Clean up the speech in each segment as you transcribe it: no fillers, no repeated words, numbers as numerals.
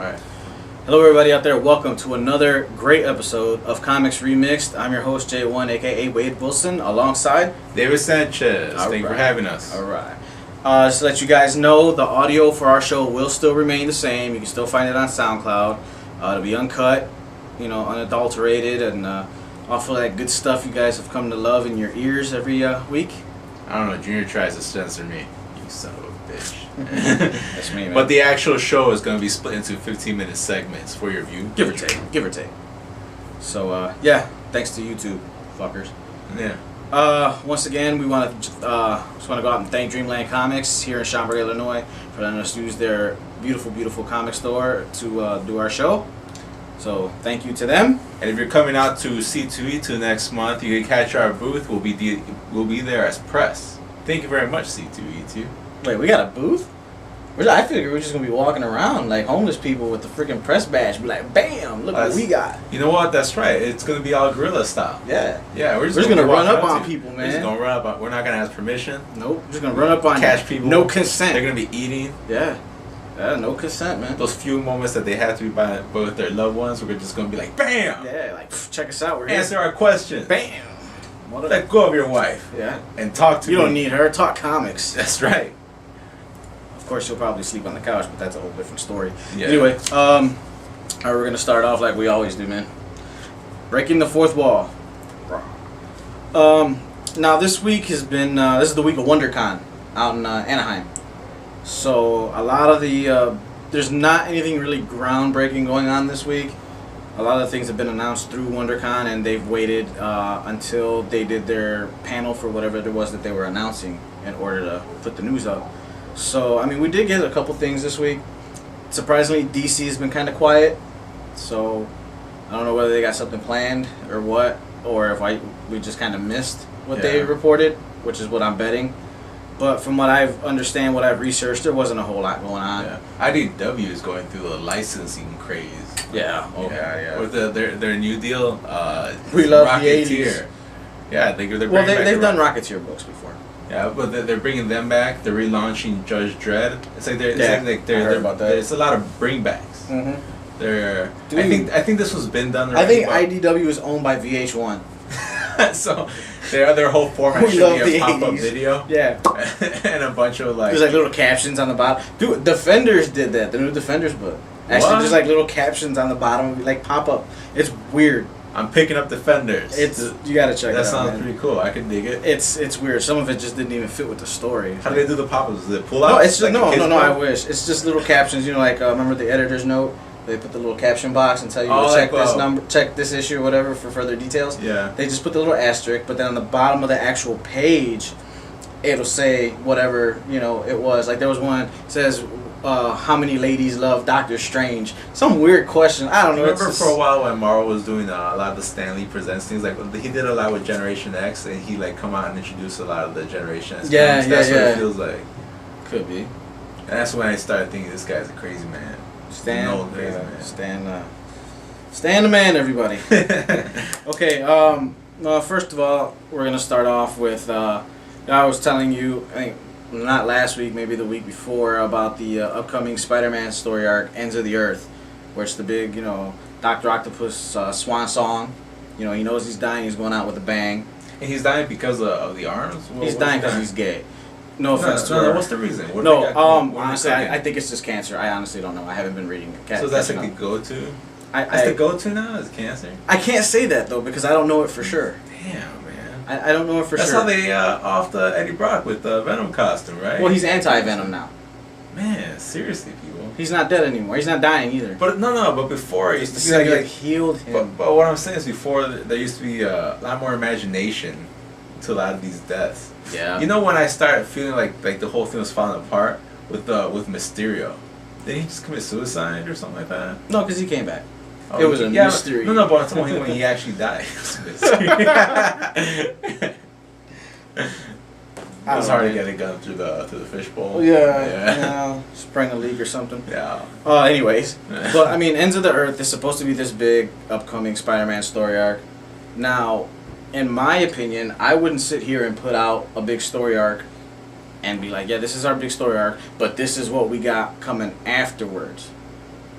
Alright. Hello everybody out there, welcome to another great episode of Comics Remixed. I'm your host J1 aka Wade Wilson alongside David Sanchez. Thank you for having us. Alright. Just to let you guys know, the audio for our show will still remain the same. You can still find it on SoundCloud. It'll be uncut, unadulterated, and all of that good stuff you guys have come to love in your ears every week. I don't know, Junior tries to censor me. You son of a bitch. That's me, man. But the actual show is going to be split into 15-minute segments for your view. Give or take. So, yeah, thanks to YouTube, fuckers. Yeah. Once again, we want to just want to go out and thank Dreamland Comics here in Schaumburg, Illinois, for letting us use their beautiful comic store to do our show. So thank you to them. And if you're coming out to C2E2 next month, you can catch our booth. We'll be there as press. Thank you very much, C2E2. Wait, we got a booth? I figured we're just gonna be walking around like homeless people with the freaking press badge. Be like, bam! Look what we got. You know what? That's right. It's gonna be all guerrilla style. Yeah. Yeah. We're just gonna run up on people, man. We're just gonna run up on. We're not gonna ask permission. Nope. We're just gonna run up on catch people. No consent. They're gonna be eating. Yeah. Yeah. No consent, man. Those few moments that they have to be by with their loved ones, we're just gonna be like, bam. Yeah. Like, check us out. We're here. Answer our questions. Bam. Let go of your wife. Yeah. And talk to me. You don't need her. Talk comics. That's right. Of course, she'll probably sleep on the couch, but that's a whole different story. Yeah. Anyway, we're gonna start off like we always do, man. Breaking the fourth wall. Now this week has been this is the week of WonderCon out in Anaheim. So a lot of the there's not anything really groundbreaking going on this week. A lot of the things have been announced through WonderCon, and they've waited until they did their panel for whatever it was that they were announcing in order to put the news up. So, I mean, we did get a couple things this week. Surprisingly, DC has been kind of quiet. So, I don't know whether they got something planned or what, or if we just kind of missed what they reported, which is what I'm betting. But from what I've researched, there wasn't a whole lot going on. Yeah. IDW is going through a licensing craze. Yeah. Oh, yeah. With their new deal, we love Rocketeer. the 80s. Yeah, they've done Rocketeer books before. Yeah, but they're bringing them back. They're relaunching Judge Dredd. It's like I heard about that. There's a lot of bringbacks. Mm-hmm. I think this was been done already. I think IDW is owned by VH1. So their whole format should be a pop-up video. Yeah. And a bunch of there's like little captions on the bottom. Dude, Defenders did that. The new Defenders book. Actually, there's like little captions on the bottom, like pop up. It's weird. I'm picking up Defenders. You gotta check it out. That sounds pretty cool. I can dig it. It's weird. Some of it just didn't even fit with the story. How do they do the pop-ups? Is it pull out? No, it's just no. I wish it's just little captions. Remember the editor's note? They put the little caption box and tell you to check this number, check this issue, or whatever for further details. Yeah. They just put the little asterisk, but then on the bottom of the actual page, it'll say whatever it was. Like there was one that says. How many ladies love Doctor Strange? Some weird question. I don't know. Remember for a while when Marvel was doing a lot of the Stan Lee Presents things, like he did a lot with Generation X, and he come out and introduced a lot of the Generation X. Yeah, that's what it feels like. Could be. And that's when I started thinking this guy's a crazy man. Stan the man, everybody. Okay. First of all, we're gonna start off with. I was telling you, I think. Not last week, maybe the week before, about the upcoming SpiderMan story arc, Ends of the Earth, where it's the big, Dr. Octopus swan song. He knows he's dying, he's going out with a bang. And he's dying because of the arms? He's dying because he's gay. No offense to her. No, what's the reason? Honestly, I think it's just cancer. I honestly don't know. I haven't been reading it. So that's like the go-to? That's the go-to now, is cancer? I can't say that, though, because I don't know it for sure. Damn. I don't know it for That's sure. That's how they off the Eddie Brock with the Venom costume, right? Well, he's anti-Venom now. Man, seriously, people. He's not dead anymore. He's not dying either. But but before it used to be like healed him. But what I'm saying is before there used to be a lot more imagination to a lot of these deaths. Yeah. When I started feeling like the whole thing was falling apart with Mysterio, did he just commit suicide or something like that? No, because he came back. It was a mystery. No, but I'm talking when he actually died. It was hard to get a gun through the fishbowl. Yeah. Sprang a leak or something. Yeah. Anyways, but I mean, Ends of the Earth is supposed to be this big upcoming Spider-Man story arc. Now, in my opinion, I wouldn't sit here and put out a big story arc and be like, yeah, this is our big story arc, but this is what we got coming afterwards.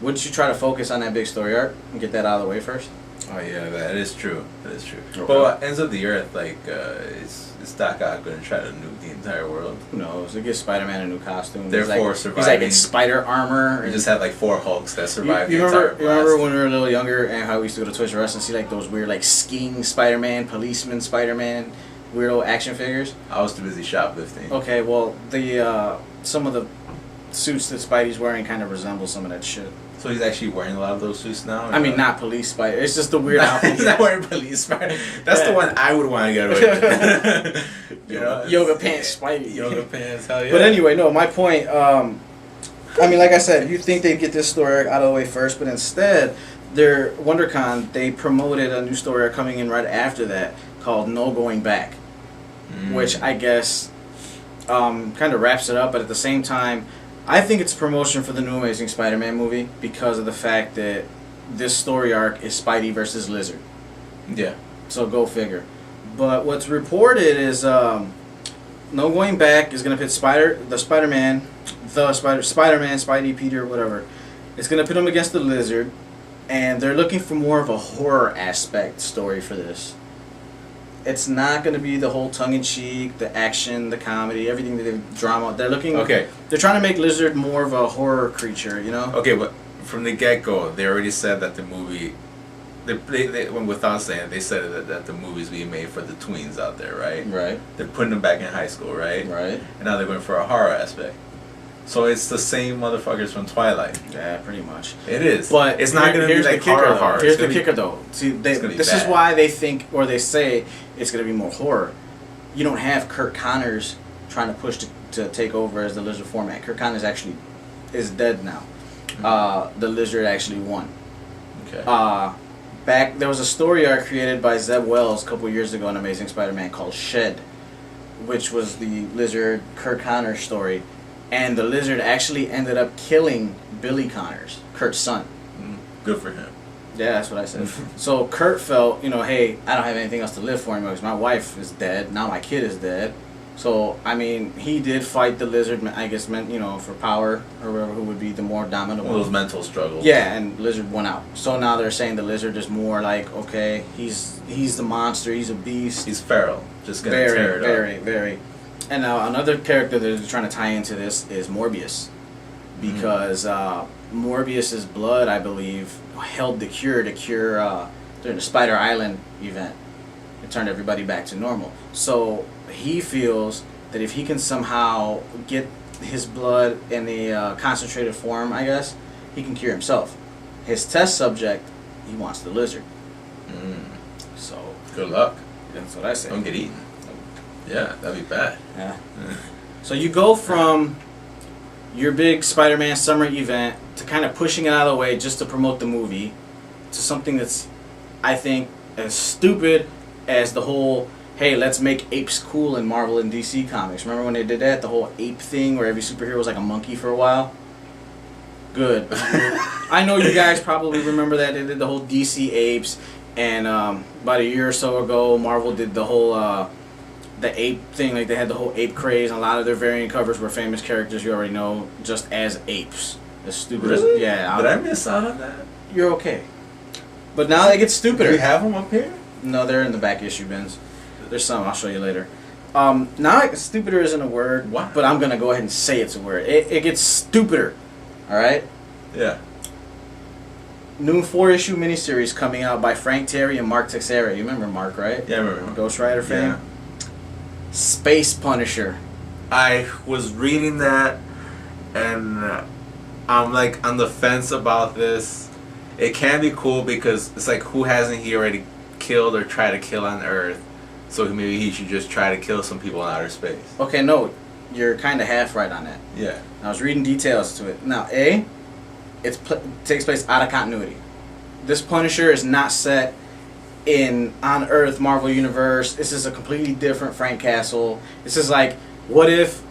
wouldn't you try to focus on that big story arc and get that out of the way first? Oh yeah, that is true. That is true. Okay. But what ends up the Earth, like, is Doc Ock going to try to nuke the entire world? Who knows? It gives Spider-Man a new costume. Therefore, he's like in spider armor. We just had like 4 Hulks that survived You the entire blast. remember when we were a little younger and how we used to go to Toys R Us and see like those weird like skiing Spider-Man, policeman Spider-Man, weirdo action figures? I was too busy shoplifting. Okay, well the some of the suits that Spidey's wearing kind of resemble some of that shit. So he's actually wearing a lot of those suits now? I mean, not police Spider. It's just the weird outfit. He's not wearing police Spider. That's the one I would want to get away with. You know, yoga pants Spidey. Yoga pants, hell yeah. But anyway, no, my point, I mean, like I said, you think they'd get this story out of the way first, but instead, their WonderCon, they promoted a new story coming in right after that called No Going Back, which I guess kind of wraps it up, but at the same time, I think it's promotion for the new Amazing Spider-Man movie because of the fact that this story arc is Spidey versus Lizard. Yeah. So go figure. But what's reported is No Going Back is going to pit Spider-Man, Spidey, Peter, whatever. It's going to pit him against the Lizard, and they're looking for more of a horror aspect story for this. It's not going to be the whole tongue-in-cheek, the action, the comedy, everything that they've drama. They're looking. Okay. They're trying to make Lizard more of a horror creature, you know. Okay, but from the get-go, they already said that the movie. They without saying it, they said that the movie's being made for the tweens out there, right? Right. They're putting them back in high school, right? Right. And now they're going for a horror aspect. So it's the same motherfuckers from Twilight. Yeah, pretty much. It is. But it's not going to be like horror. Here's the kicker, though. See, this is why they think, or they say, it's going to be more horror. You don't have Kurt Connors trying to push to take over as the Lizard format. Kurt Connors actually is dead now. The Lizard actually won. Okay. There was a story arc created by Zeb Wells a couple years ago in Amazing Spider-Man called Shed, which was the Lizard Kurt Connors story. And the Lizard actually ended up killing Billy Connors, Kurt's son. Good for him. Yeah, that's what I said. So Kurt felt, hey, I don't have anything else to live for anymore because my wife is dead. Now my kid is dead. So, I mean, he did fight the Lizard, I guess, for power or whatever, who would be the more dominant one. Those mental struggles. Yeah, and Lizard won out. So now they're saying the Lizard is more like, okay, he's the monster, he's a beast. He's feral. Just gonna tear it up. Very. And now another character that they're trying to tie into this is Morbius. Because Morbius's blood, I believe, held the cure during the Spider Island event. It turned everybody back to normal. So he feels that if he can somehow get his blood in the concentrated form, I guess, he can cure himself. His test subject, he wants the Lizard. So good luck. That's what I say. Don't get eaten. Yeah, that'd be bad. Yeah. So you go from your big Spider-Man summer event to kind of pushing it out of the way just to promote the movie to something that's, I think, as stupid as the whole, hey, let's make apes cool in Marvel and DC comics. Remember when they did that? The whole ape thing where every superhero was like a monkey for a while? Good. I know you guys probably remember that. They did the whole DC apes. And about a year or so ago, Marvel did the whole the ape thing. Like they had the whole ape craze. And a lot of their variant covers were famous characters you already know just as apes. As stupid Really? as... Yeah. Did I miss out on that? You're okay. But now they get stupider. Do we have them up here? No, they're in the back issue bins. There's some. I'll show you later. Now, stupider isn't a word, Wow. but I'm going to go ahead and say it's a word. It gets stupider. All right? Yeah. New 4-issue miniseries coming out by Frank Terry and Mark Texeira. You remember Mark, right? Yeah, I remember. Ghost Rider fame. Yeah. Space Punisher. I was reading that, and I'm like on the fence about this. It can be cool because it's like, who hasn't he already killed or tried to kill on Earth? So maybe he should just try to kill some people in outer space. Okay, no, you're kind of half right on that. Yeah. I was reading details to it. Now, it takes place out of continuity. This Punisher is not set on Earth, Marvel Universe. This is a completely different Frank Castle. This is like, what if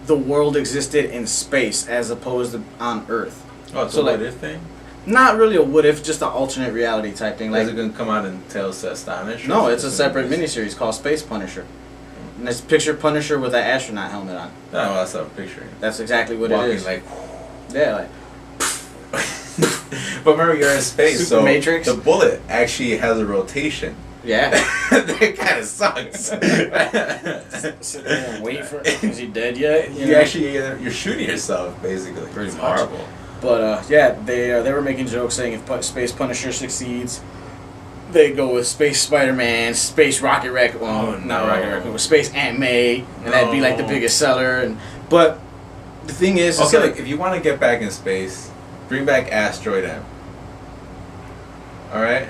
the world existed in space as opposed to on Earth? Oh, it's So a like- what if thing? Not really a what if, just an alternate reality type thing. Like, is Like, it going to come out and Tales to Astonish? no, it's a separate miniseries called Space Punisher. And it's picture Punisher with an astronaut helmet on. No, that's not a picture. That's exactly what Walking it is. like... Yeah, like But remember, you're in space, Super so Matrix? the bullet actually has a rotation. Yeah. That kind of sucks. Sit there and wait for it. Is he dead yet? You're shooting yourself, basically. Pretty It's much. horrible. But yeah, they were making jokes saying if Space Punisher succeeds, they go with Space Spider-Man, Space Rocket Raccoon. Well, Oh, not no. Rocket Raccoon, but Space Aunt May, and that'd be like the No. biggest seller. But the thing is, Okay, like, look, if you want to get back in space, bring back Asteroid M. All right.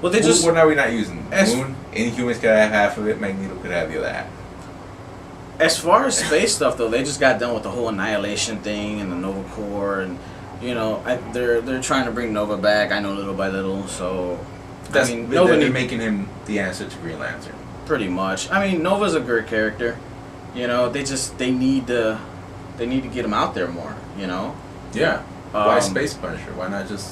well, they just What are we not using? As- Moon. Inhumans could have half of it. Magneto could have the other half. as far as space stuff though, they just got done with the whole Annihilation thing and the Nova Corps, and they're trying to bring Nova back. I know little by little, so That's, I mean, they're making him the answer to Green Lantern. pretty much. I mean, Nova's a good character. They need to get him out there more. Yeah. Why Um, Space Punisher? Why not just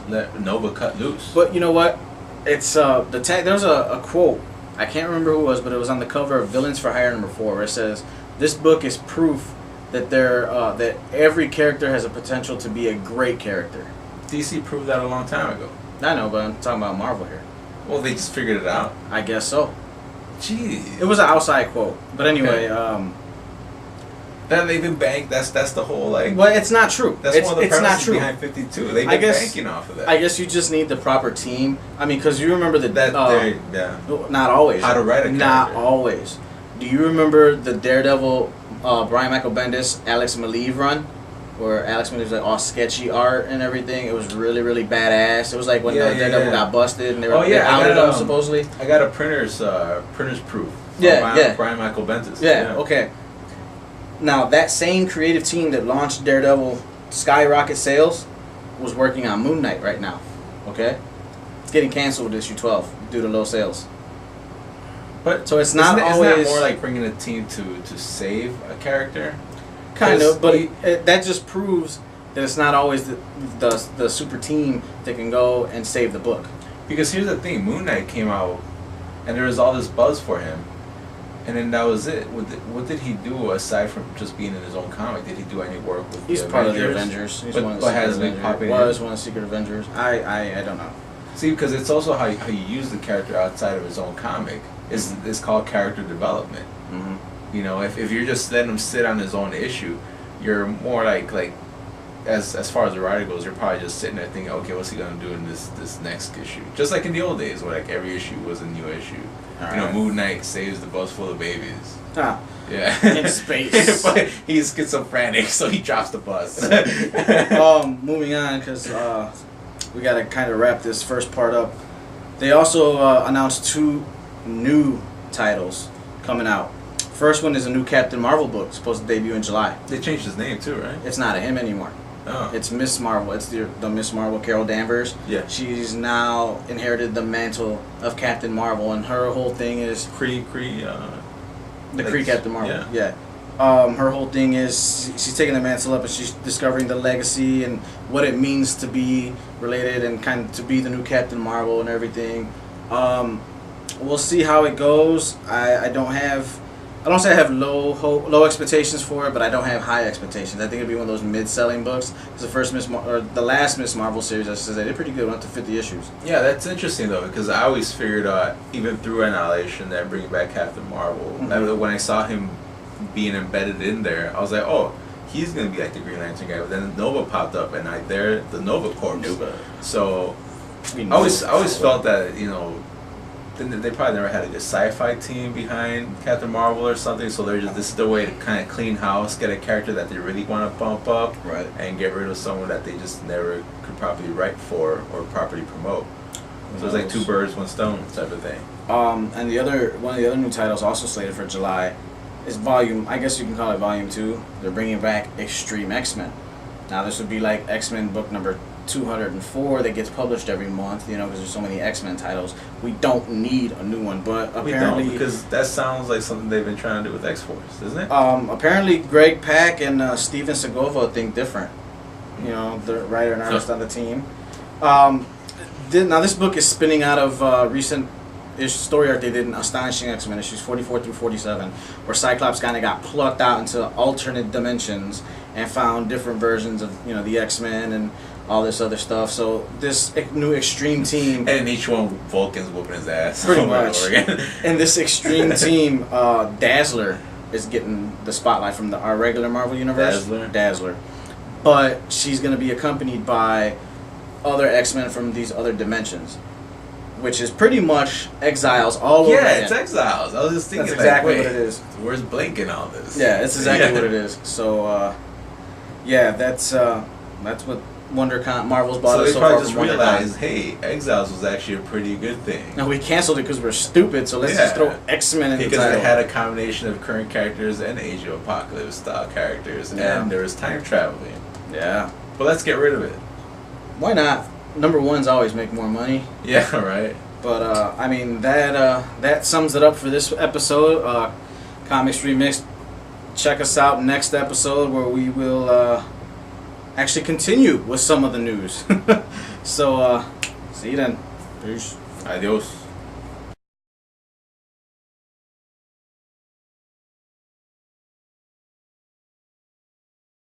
let Nova cut loose? But you know what? It's there's a quote. I can't remember who it was, but it was on the cover of Villains for Hire #4, where it says, "This book is proof that that every character has a potential to be a great character." DC proved that a long time ago. I know, but I'm talking about Marvel here. Well, they just figured it out. I guess so. Jeez. It was an outside quote, but anyway, Then they've been banked. That's the whole like. well, it's not true. That's it's one of the it's not premises true. behind 52. They've I been guess- banking off of that. I guess you just need the proper team. I mean, because you remember Yeah. not always. How to write a Not character. always. Do you remember the Daredevil, Brian Michael Bendis, Alex Maleev run? Where Alex Maleev was like all sketchy art and everything. It was really, really badass. It was like when Daredevil got busted and they Oh, they yeah, I outed got, him supposedly. I got a printer's proof. Yeah. Brian Michael Bendis. Yeah, okay. Now, that same creative team that launched Daredevil skyrocket sales was working on Moon Knight right now. Okay? It's getting canceled with issue 12 due to low sales. But So it's not isn't always... that more like bringing a team to save a character? Kind 'Cause of, but he- that just proves that it's not always the super team that can go and save the book. Because here's the thing: Moon Knight came out, and there was all this buzz for him, and then that was it. What did he do aside from just being in his own comic? Did he do any work with? He's the part Avengers? of the Avengers. He's But- one of but the has Secret been popping Avengers. in? Was one of the Secret Avengers. I don't know. See, because it's also how you use the character outside of his own comic. It's called character development. Mm-hmm. If you're just letting him sit on his own issue, you're more like as far as the writer goes, you're probably just sitting there thinking, okay, what's he gonna do in this next issue? Just like in the old days, where like every issue was a new issue. Alright. Moon Knight saves the bus full of babies. Ah, Yeah. in space. But he's schizophrenic, so he drops the bus. Moving on, because we got to kind of wrap this first part up. They also announced 2 new titles coming out. First one is a new Captain Marvel book, supposed to debut in July. They changed his name too, right? It's not a him anymore. Oh. It's Miss Marvel. It's the Miss Marvel, Carol Danvers. Yeah. She's now inherited the mantle of Captain Marvel, and her whole thing is The the like, Kree Captain Marvel. yeah. Her whole thing is she's taking the mantle up and she's discovering the legacy and what it means to be related and kind of to be the new Captain Marvel and everything. We'll see how it goes. I don't say I have low expectations for it, but I don't have high expectations. I think it'll be one of those mid-selling books. It's the first the last Miss Marvel series. I should say they did pretty good. Went up to 50 issues. Yeah, that's interesting though, because I always figured even through Annihilation that bringing back Captain Marvel. Mhm. When I saw him being embedded in there, I was like, oh, he's gonna be like the Green Lantern guy. But then Nova popped up, and they're the Nova Corps. So I always felt that they probably never had a good sci-fi team behind Captain Marvel or something. So this is the way to kind of clean house, get a character that they really want to bump up, Right. and get rid of someone that they just never could properly write for or properly promote. So it's like 2 birds, 1 stone type of thing. And one of the other new titles also slated for July is Volume. I guess you can call it Volume 2. They're bringing back Extreme X-Men. Now this would be like X-Men book number 204 that gets published every month. Because there's so many X-Men titles. We don't need a new one, but apparently We don't, because that sounds like something they've been trying to do with X-Force, isn't it? apparently Greg Pak and Steven Segovia think different. The writer and artist on the team. Now this book is spinning out of recent story arc they did in Astonishing X-Men issues 44 through 47, where Cyclops kind of got plucked out into alternate dimensions and found different versions of the X-Men and all this other stuff. So this new Extreme Team, And in each one, Vulcan's whooping his ass. pretty over and much, over again. and this Extreme Team, Dazzler is getting the spotlight from our regular Marvel universe. Dazzler, but she's going to be accompanied by other X-Men from these other dimensions, which is pretty much Exiles all over again. Yeah, it's Exiles. I was just thinking, That's exactly like, what it is. Where's Blink in all this? Yeah, it's exactly what it is. So, that's what WonderCon Marvel's bought So us they so far probably from just WonderCon. realized, hey, Exiles was actually a pretty good thing. No, we canceled it because we're stupid. So let's just throw X-Men in the Because title. it had a combination of current characters and Age of Apocalypse style characters, Yeah. and there was time traveling. Yeah. But let's get rid of it. Why not? Number ones always make more money. Yeah, right. But I mean that sums it up for this episode. Comics Remixed. Check us out next episode where we will actually continue with some of the news. So see you then. Peace. Adios.